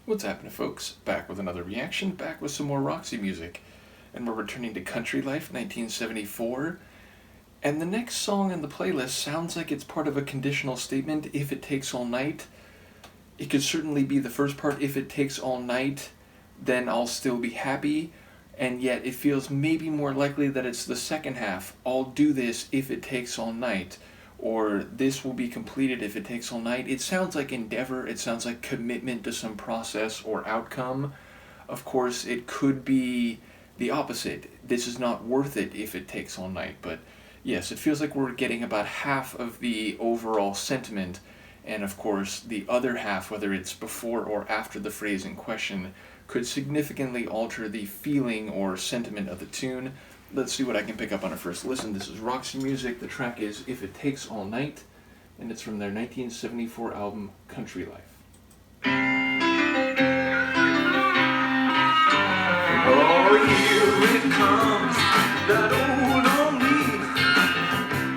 What's happening, folks? Back with another reaction, back with some more Roxy music. And we're returning to Country Life 1974. And the next song in the playlist sounds like it's part of a conditional statement, if it takes all night. It could certainly be the first part, if it takes all night, then I'll still be happy. And yet it feels maybe more likely that it's the second half, I'll do this if it takes all night. Or this will be completed if it takes all night. It sounds like endeavor, it sounds like commitment to some process or outcome. Of course, it could be the opposite. This is not worth it if it takes all night. But yes, it feels like we're getting about half of the overall sentiment. And of course, the other half, whether it's before or after the phrase in question, could significantly alter the feeling or sentiment of the tune. Let's see what I can pick up on a first listen. This is Roxy music. The track is If It Takes All Night, and it's from their 1974 album Country Life. Oh, here it comes, that old lonely.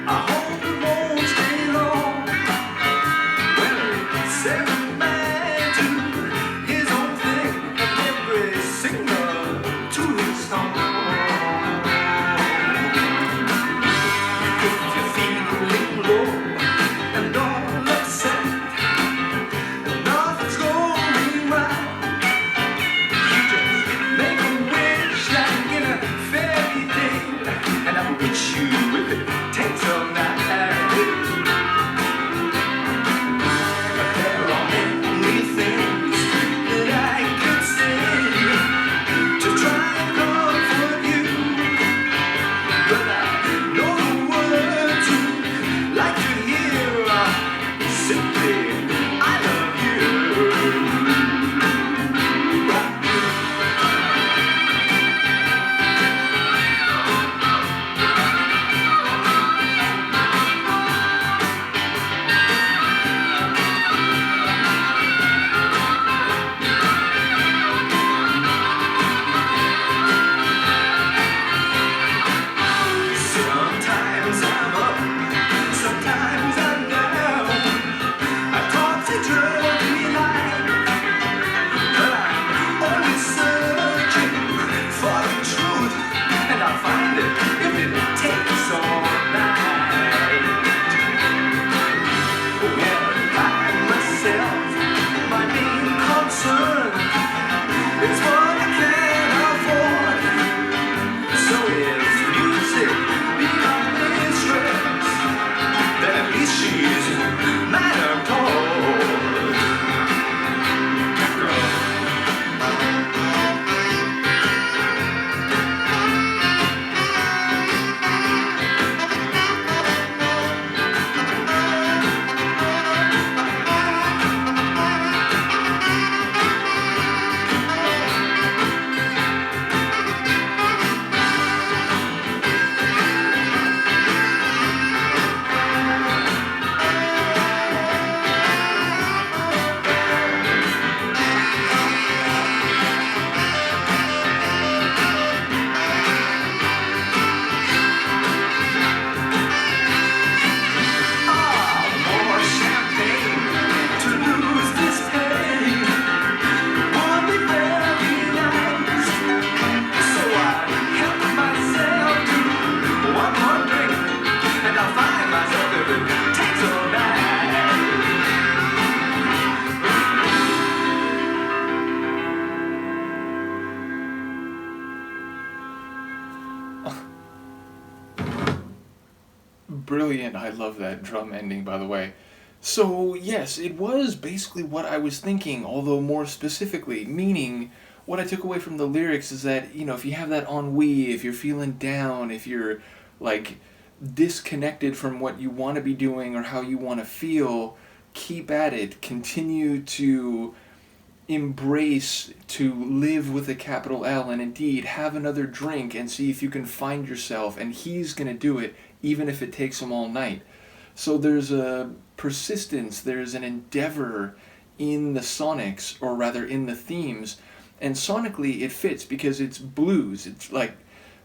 I hope it won't stay long. Well, it's every man to his own thing, and every singer to his song. Brilliant. I love that drum ending, by the way. So, yes, it was basically what I was thinking, although more specifically, meaning what I took away from the lyrics is that, if you have that ennui, if you're feeling down, if you're, like, disconnected from what you want to be doing or how you want to feel, keep at it. Continue to embrace, to live with a capital L, and indeed have another drink and see if you can find yourself, and he's going to do it even if it takes him all night. So there's a persistence, there's an endeavor in the sonics, or rather in the themes, and sonically it fits because it's blues. It's like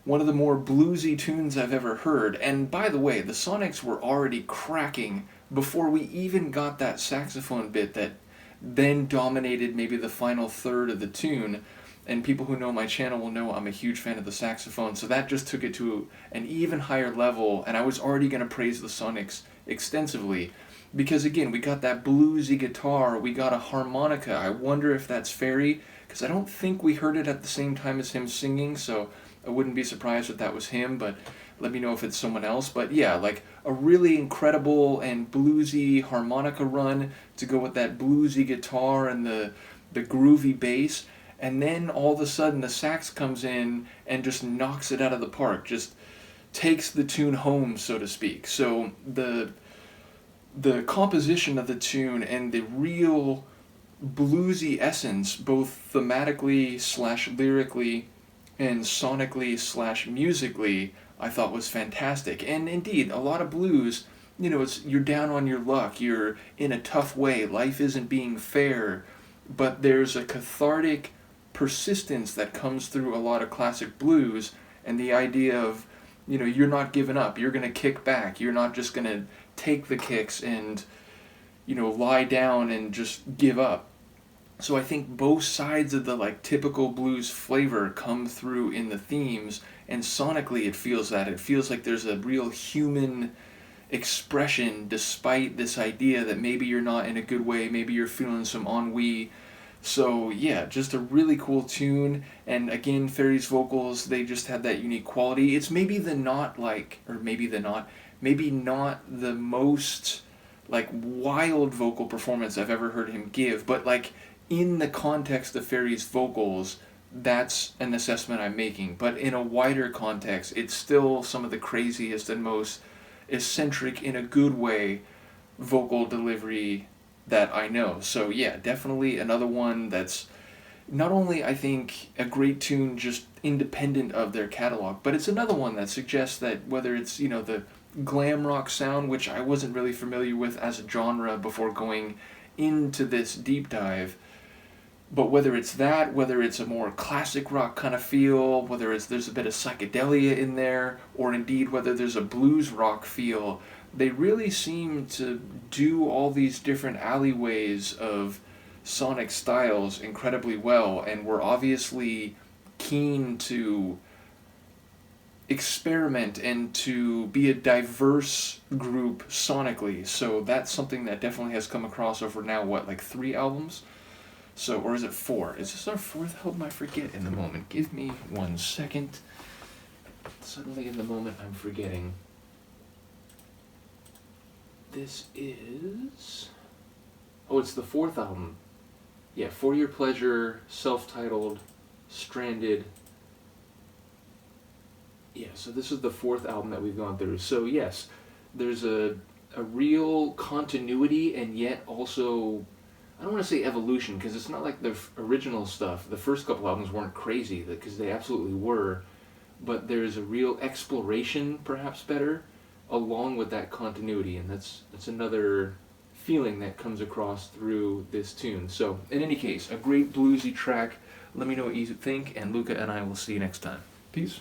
one of the more bluesy tunes I've ever heard. And by the way, the sonics were already cracking before we even got that saxophone bit that then dominated maybe the final third of the tune. And people who know my channel will know I'm a huge fan of the saxophone, so that just took it to an even higher level, and I was already going to praise the Sonics extensively. Because again, we got that bluesy guitar, we got a harmonica. I wonder if that's Ferry, because I don't think we heard it at the same time as him singing, so I wouldn't be surprised if that was him, but let me know if it's someone else. But yeah, like a really incredible and bluesy harmonica run to go with that bluesy guitar and the groovy bass. And then all of a sudden the sax comes in and just knocks it out of the park, just takes the tune home, so to speak. So the composition of the tune and the real bluesy essence, both thematically / lyrically and sonically / musically, I thought was fantastic. And indeed, a lot of blues, it's you're down on your luck, you're in a tough way, life isn't being fair, but there's a cathartic persistence that comes through a lot of classic blues, and the idea of, you're not giving up, you're going to kick back, you're not just going to take the kicks and, lie down and just give up. So I think both sides of the typical blues flavor come through in the themes, and sonically it feels that. It feels like there's a real human expression despite this idea that maybe you're not in a good way, maybe you're feeling some ennui. So yeah, just a really cool tune, and again, Ferry's vocals, they just have that unique quality. It's maybe not the most wild vocal performance I've ever heard him give, but in the context of Ferry's vocals, that's an assessment I'm making. But in a wider context, it's still some of the craziest and most eccentric, in a good way, vocal delivery that I know. So yeah, definitely another one that's not only, I think, a great tune just independent of their catalog, but it's another one that suggests that whether it's, the glam rock sound, which I wasn't really familiar with as a genre before going into this deep dive, but whether it's that, whether it's a more classic rock kind of feel, whether there's a bit of psychedelia in there, or indeed whether there's a blues rock feel, they really seem to do all these different alleyways of sonic styles incredibly well, and we're obviously keen to experiment and to be a diverse group sonically. So that's something that definitely has come across over now, 3 albums? So, or is it 4? Is this our 4th album? I forget in the moment. Give me 1 second. Suddenly in the moment I'm forgetting. This is... Oh, it's the 4th album. Yeah, For Your Pleasure, self-titled, Stranded. Yeah, so this is the 4th album that we've gone through. So yes, there's a real continuity, and yet also, I don't want to say evolution, because it's not like the original stuff. The first couple albums weren't crazy, because they absolutely were. But there's a real exploration, perhaps better, along with that continuity, and that's another feeling that comes across through this tune. So, in any case, a great bluesy track. Let me know what you think, and Luca and I will see you next time. Peace.